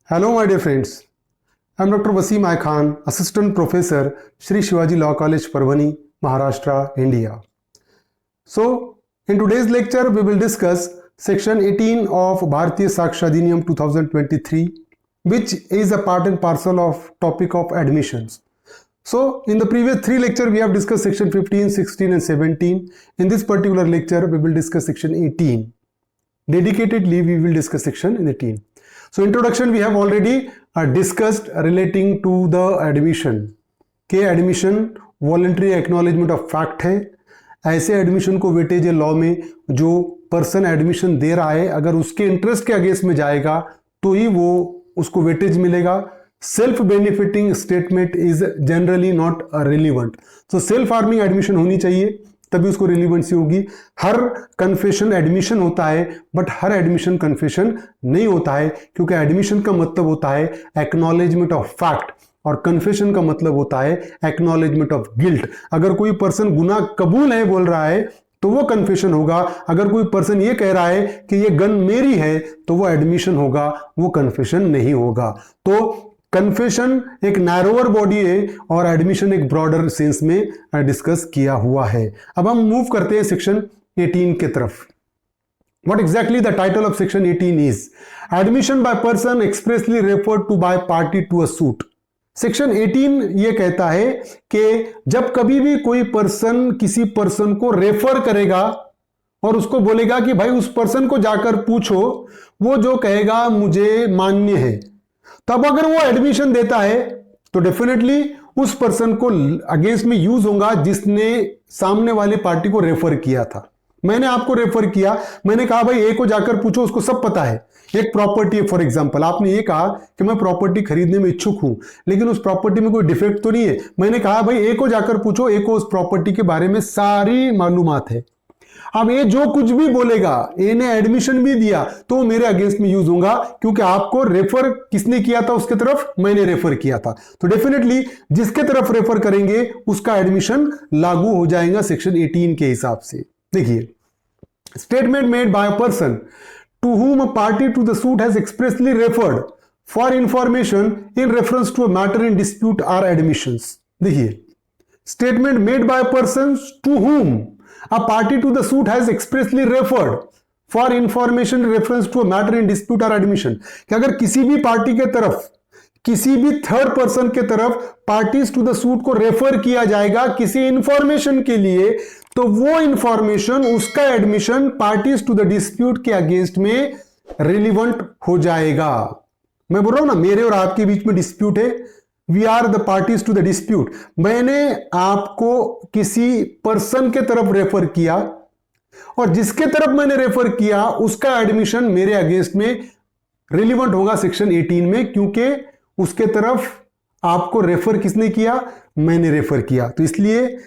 Hello, my dear friends. I'm Dr. Wasim I Khan, Assistant Professor, Shri Shivaji Law College, Parbhani, Maharashtra, India. So, in today's lecture, we will discuss Section 18 of Bharatiya Saksha Adhiniyam 2023, which is a part and parcel of topic of admissions. So, in the previous three lectures, we have discussed Section 15, 16 and 17. In this particular lecture, we will discuss Section 18. Dedicatedly, we will discuss Section 18. So introduction we have already discussed relating to the admission के admission voluntary acknowledgement of fact है। ऐसे admission को weightage law में जो person admission दे रहा है अगर उसके इंटरेस्ट के अगेंस्ट में जाएगा तो ही वो उसको वेटेज मिलेगा। Self benefiting statement is generally not relevant. तो सेल्फ हार्मिंग एडमिशन होनी चाहिए तभी उसको रिलीवेंसी होगी। हर कन्फेशन एडमिशन होता है बट हर एडमिशन कन्फेशन नहीं होता है, क्योंकि एडमिशन का मतलब होता है एक्नॉलेजमेंट ऑफ फैक्ट और कन्फेशन का मतलब होता है एक्नॉलेजमेंट ऑफ गिल्ट। अगर कोई पर्सन गुनाह कबूल है बोल रहा है तो वो कन्फेशन होगा। अगर कोई पर्सन ये कह रहा है कि ये गन मेरी है तो वो एडमिशन होगा, वो कन्फेशन नहीं होगा। तो कन्फेशन एक नैरोअर बॉडी है और एडमिशन एक ब्रॉडर सेंस में डिस्कस किया हुआ है। अब हम मूव करते हैं सेक्शन 18 के तरफ। What exactly the title of section 18 is? Admission by person expressly referred to by party to a suit. Section 18 ये कहता है कि जब कभी भी कोई पर्सन किसी पर्सन को रेफर करेगा और उसको बोलेगा कि भाई उस पर्सन को जाकर पूछो, वो जो कहेगा मुझे मान्य है, तब अगर वो एडमिशन देता है तो डेफिनेटली उस पर्सन को अगेंस्ट में यूज होगा जिसने सामने वाली पार्टी को रेफर किया था। मैंने आपको रेफर किया, मैंने कहा भाई ए को जाकर पूछो, उसको सब पता है। एक प्रॉपर्टी है फॉर एग्जांपल, आपने ये कहा कि मैं प्रॉपर्टी खरीदने में इच्छुक हूं लेकिन उस प्रॉपर्टी में कोई डिफेक्ट तो नहीं है। मैंने कहा भाई ए को जाकर पूछो, ए को उस प्रॉपर्टी के बारे में सारी मालूमात है। अब ये जो कुछ भी बोलेगा, ए ने एडमिशन भी दिया तो मेरे अगेंस्ट में यूज होगा, क्योंकि आपको रेफर किसने किया था उसके तरफ, मैंने रेफर किया था। तो डेफिनेटली जिसके तरफ रेफर करेंगे उसका एडमिशन लागू हो जाएगा सेक्शन 18 के हिसाब से। देखिए, statement made by a person to whom a party to the suit has expressly referred for information in reference to a matter in dispute are admissions. देखिए, statement made by a person to whom a party to the suit has expressly referred for information in reference to a matter in dispute are admission। कि अगर किसी भी party के तरफ, किसी भी third person के तरफ पार्टीज टू द सूट को रेफर किया जाएगा किसी इंफॉर्मेशन के लिए, तो वो इंफॉर्मेशन, उसका admission parties to the dispute के अगेंस्ट में रिलीवेंट हो जाएगा। मैं बोल रहा हूं ना, मेरे और आपके बीच में डिस्प्यूट है, we are the parties to the dispute. मैंने आपको किसी पर्सन के तरफ रेफर किया और जिसके तरफ मैंने रेफर किया उसका एडमिशन मेरे अगेंस्ट में रिलीवेंट होगा सेक्शन 18 में, क्योंकि उसके तरफ आपको रेफर किसने किया, मैंने रेफर किया। तो इसलिए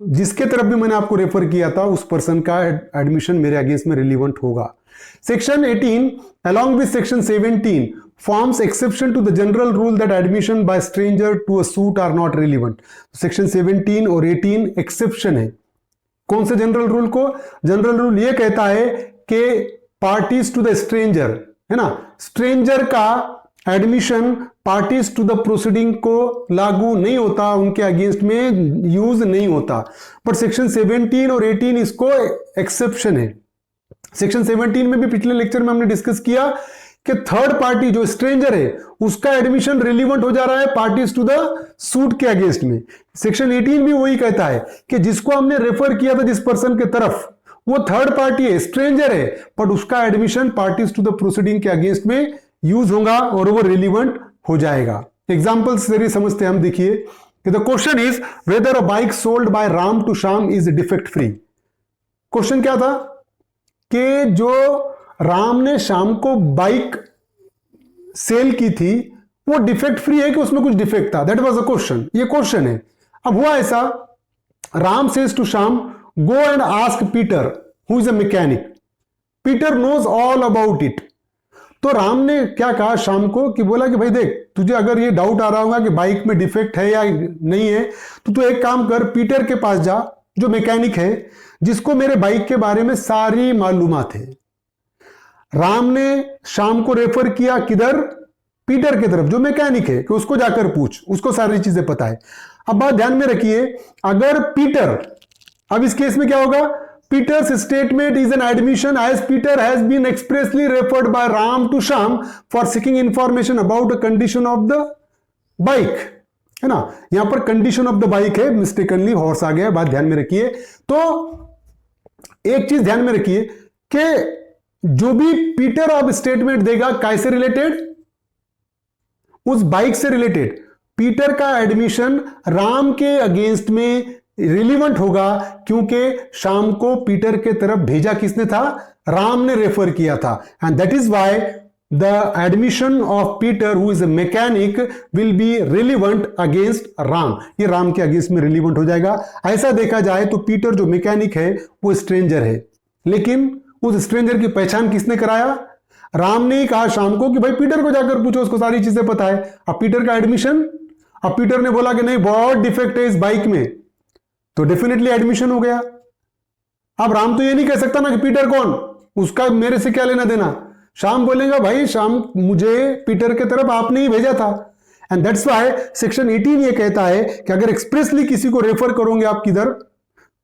जिसके तरफ भी मैंने आपको रेफर किया था उस पर्सन का एडमिशन मेरे अगेंस्ट में रिलीवेंट होगा। Section 18 along with section 17 forms exception to the general rule that admission by stranger to a suit are not relevant। Section 17 और 18 एक्सेप्शन है। कौन से जनरल रूल को? जनरल रूल ये कहता है कि पार्टीज टू द स्ट्रेंजर, है ना, स्ट्रेंजर का admission parties to the proceeding को लागू नहीं होता, उनके अगेंस्ट में यूज नहीं होता। बट सेक्शन 17 और 18 इसको एक्सेप्शन है। सेक्शन 17 में भी पिछले लेक्चर में हमने डिस्कस किया कि थर्ड पार्टी जो स्ट्रेंजर है उसका एडमिशन रिलीवेंट हो जा रहा है पार्टीज टू द सूट के अगेंस्ट में। सेक्शन 18 भी वही कहता है कि जिसको हमने रेफर किया था जिस पर्सन के तरफ, वो थर्ड पार्टी है, स्ट्रेंजर है, बट उसका admission parties to the proceeding के अगेंस्ट में यूज होगा और वो रिलीवेंट हो जाएगा। एग्जाम्पल से समझते हैं हम। देखिए कि the question is whether a bike sold by Ram to Shyam is defect free. Question क्या था कि जो राम ने श्याम को बाइक सेल की थी वो डिफेक्ट फ्री है कि उसमें कुछ डिफेक्ट था? That was the question. ये क्वेश्चन है। अब हुआ ऐसा, Ram says to Shyam go and ask Peter who is a mechanic, Peter knows all about it. तो राम ने क्या कहा श्याम को कि बोला कि भाई देख, तुझे अगर ये डाउट आ रहा होगा कि बाइक में डिफेक्ट है या नहीं है तो तू एक काम कर, पीटर के पास जा जो मैकेनिक है, जिसको मेरे बाइक के बारे में सारी मालूमात है। राम ने श्याम को रेफर किया किधर? पीटर की तरफ जो मैकेनिक है कि उसको जाकर पूछ, उसको सारी चीजें पता है। अब बात ध्यान में रखिए, अगर पीटर, अब इस केस में क्या होगा, Peter's statement is an admission as Peter has been expressly referred by Ram to Shyam for seeking information about the condition of the bike, है ना। यहां पर कंडीशन ऑफ द बाइक है, मिस्टेकनली हॉर्स आ गया, बात ध्यान में रखिए। तो एक चीज ध्यान में रखिए कि जो भी पीटर अब स्टेटमेंट देगा कैसे रिलेटेड, उस बाइक से रिलेटेड। पीटर का एडमिशन राम के अगेंस्ट में रिलीवेंट होगा क्योंकि शाम को पीटर के तरफ भेजा किसने था, राम ने रेफर किया था। And that is why the admission of Peter who is a mechanic will be relevant against Ram, ये राम के अगेंस्ट में रिलीवेंट हो जाएगा। ऐसा देखा जाए तो पीटर जो मैकेनिक है वो स्ट्रेंजर है, लेकिन उस स्ट्रेंजर की पहचान किसने कराया, राम ने ही कहा शाम को कि भाई पीटर को जाकर पूछो, उसको सारी चीजें पता है। अब पीटर का एडमिशन, अब पीटर ने बोला कि नहीं बहुत डिफेक्ट है इस बाइक में, तो डेफिनेटली एडमिशन हो गया। अब राम तो ये नहीं कह सकता ना कि पीटर कौन, उसका मेरे से क्या लेना देना। शाम बोलेगा भाई शाम मुझे पीटर के तरफ आपने ही भेजा था। एंड दैट्स व्हाई सेक्शन 18 ये कहता है कि अगर एक्सप्रेसली किसी को रेफर करोगे आप किधर,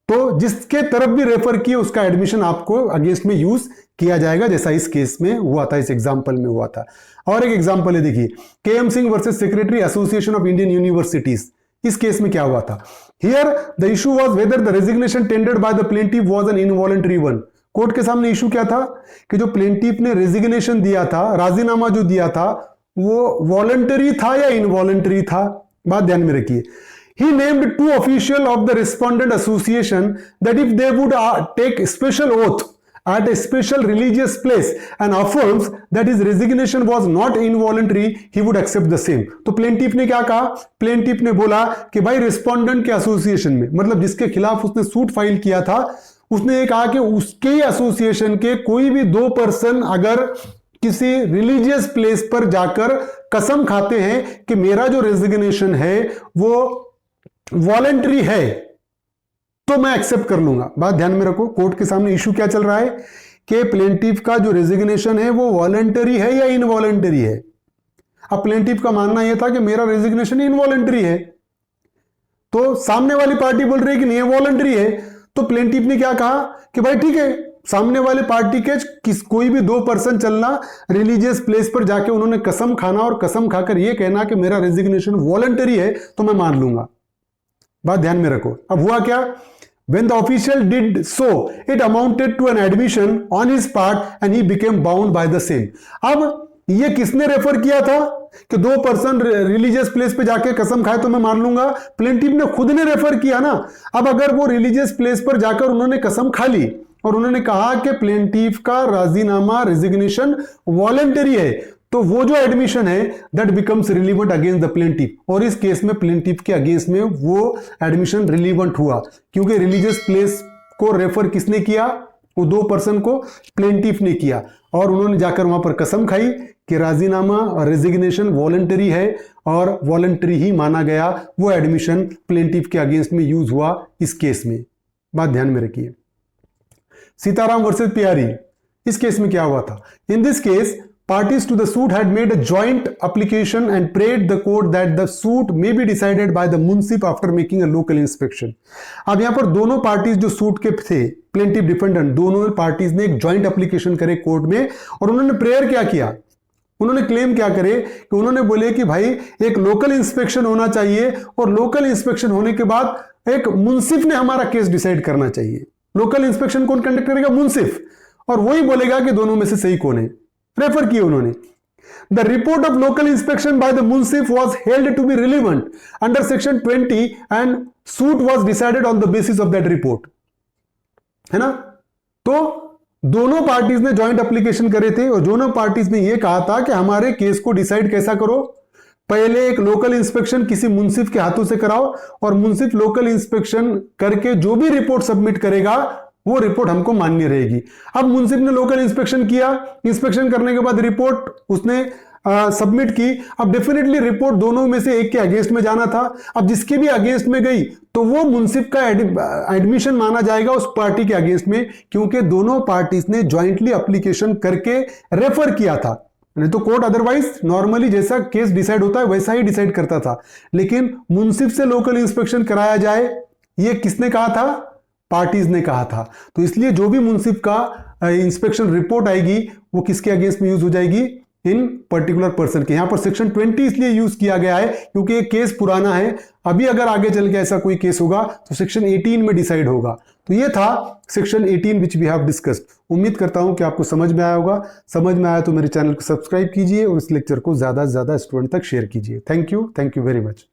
तो जिसके तरफ भी रेफर किए उसका एडमिशन आपको अगेंस्ट में यूज किया जाएगा, जैसा इस केस में हुआ था, इस एग्जांपल में हुआ था। और एक एग्जांपल है, देखिए KM. Singh versus secretary association of Indian universities. इस केस में क्या हुआ था, here the issue was whether the resignation tendered by the plaintiff was an involuntary one. Court के सामने इशू क्या था कि जो प्लेंटिफ ने रेजिग्नेशन दिया था, राजीनामा जो दिया था, वो वॉलंटरी था या इनवॉलंटरी था। बात ध्यान में रखिए, he named two officials of the respondent association that if they would take special oath at a special religious place and affirms that his resignation was not involuntary, he would accept the same। तो plaintiff ने क्या कहा, plaintiff ने बोला कि भाई respondent के association में, मतलब जिसके खिलाफ उसने सूट फाइल किया था, उसने ये कहा कि उसके एसोसिएशन के कोई भी दो पर्सन अगर किसी रिलीजियस प्लेस पर जाकर कसम खाते हैं कि मेरा जो रेजिग्नेशन है वो वॉलंटरी है, तो मैं एक्सेप्ट कर लूंगा। बात ध्यान में रखो, कोर्ट के सामने इशू क्या चल रहा है कि प्लेंटिफ का जो रेजिग्नेशन है वो वॉलंटरी है या इनवॉलंटरी है। अब प्लेंटिफ का मानना यह था कि मेरा रेजिग्नेशन इनवॉलंटरी है, तो सामने वाली पार्टी बोल रही है कि नहीं वॉलंटरी है। तो प्लेंटिफ ने क्या कहा कि भाई ठीक है, सामने वाले पार्टी के कोई भी दो पर्सन चलना, रिलीजियस प्लेस पर जाके उन्होंने कसम खाना और कसम खाकर यह कहना कि मेरा रेजिग्नेशन वॉलंटरी है, तो मैं मान लूंगा। बात ध्यान में रखो, अब हुआ क्या, when the official did so it amounted to an admission on his part and he became bound by the same। अब ये किसने रेफर किया था कि दो पर्सन रिलीजियस प्लेस पे जाके कसम खाए तो मैं मान लूंगा, प्लेंटिफ ने खुद ने रेफर किया ना। अब अगर वो रिलीजियस प्लेस पर जाकर उन्होंने कसम खा ली और उन्होंने कहा कि प्लेंटिफ का राजीनामा रेजिग्नेशन वॉलंटरी है, तो वो जो एडमिशन है that becomes relevant against the plaintiff. और इस केस में प्लेंटिफ के अगेंस्ट में वो एडमिशन रिलीवेंट हुआ क्योंकि रिलीजियस प्लेस को रेफर किसने किया, वो दो पर्सन को प्लेंटिफ ने किया, और उन्होंने जाकर वहां पर कसम खाई कि राजीनामा और रेजिग्नेशन वॉलंटरी है और वॉलंटरी ही माना गया। वो एडमिशन प्लेंटिफ के अगेंस्ट में यूज हुआ इस केस में। बात ध्यान में रखिए, सीताराम वर्सेस पियारी, इस केस में क्या हुआ था, in this case parties to the suit had made a joint application and prayed the court that the suit may be decided by the munsif after making a local inspection। अब यहां पर दोनों parties जो suit के थे, plaintiff defendant, दोनों parties ने एक जॉइंट एप्लीकेशन करे कोर्ट में, और उन्होंने प्रेयर क्या किया, उन्होंने क्लेम क्या करे कि उन्होंने बोले कि भाई एक लोकल इंस्पेक्शन होना चाहिए और लोकल इंस्पेक्शन होने के बाद एक मुंसिफ ने हमारा केस डिसाइड करना चाहिए। लोकल इंस्पेक्शन कौन कंडक्ट करेगा, मुंसिफ, और वही बोलेगा कि दोनों में से सही कौन है। रेफर किए उन्होंने, the report of local inspection by the munsif was held to be relevant under section 20 and suit was decided on the basis of that report, है ना। तो दोनों पार्टीज ने जॉइंट एप्लीकेशन करे थे और दोनों पार्टीज ने यह कहा था कि हमारे केस को डिसाइड कैसा करो, पहले एक लोकल इंस्पेक्शन किसी मुंसिफ के हाथों से कराओ और मुंसिफ लोकल इंस्पेक्शन करके जो भी रिपोर्ट सबमिट करेगा वो रिपोर्ट हमको मान्य रहेगी। अब मुंसिफ ने लोकल इंस्पेक्शन किया, इंस्पेक्शन करने के बाद रिपोर्ट उसने सबमिट की। अब डेफिनेटली रिपोर्ट दोनों में से एक के अगेंस्ट में जाना था। अब जिसके भी अगेंस्ट में गई तो वो मुंसिफ का एडमिशन माना जाएगा उस पार्टी के अगेंस्ट में, क्योंकि दोनों पार्टीज ने ज्वाइंटली एप्लीकेशन करके रेफर किया था। नहीं तो कोर्ट अदरवाइज नॉर्मली जैसा केस डिसाइड होता है वैसा ही डिसाइड करता था, लेकिन मुंसिफ से लोकल इंस्पेक्शन कराया जाए ये किसने कहा था? पार्टीज ने कहा था। तो इसलिए जो भी मुंसिफ का इंस्पेक्शन रिपोर्ट आएगी वो किसके अगेंस्ट में यूज हो जाएगी? इन पर्टिकुलर पर्सन के। यहां पर सेक्शन 20 इसलिए यूज किया गया है क्योंकि ये केस पुराना है, अभी अगर आगे चल के ऐसा कोई केस होगा तो सेक्शन 18 में डिसाइड होगा। तो ये था section 18 which we have discussed. उम्मीद करता हूं कि आपको समझ में आया होगा। समझ में आया तो मेरे चैनल को सब्सक्राइब कीजिए और इस लेक्चर को ज्यादा से ज्यादा स्टूडेंट तक शेयर कीजिए। Thank you very much.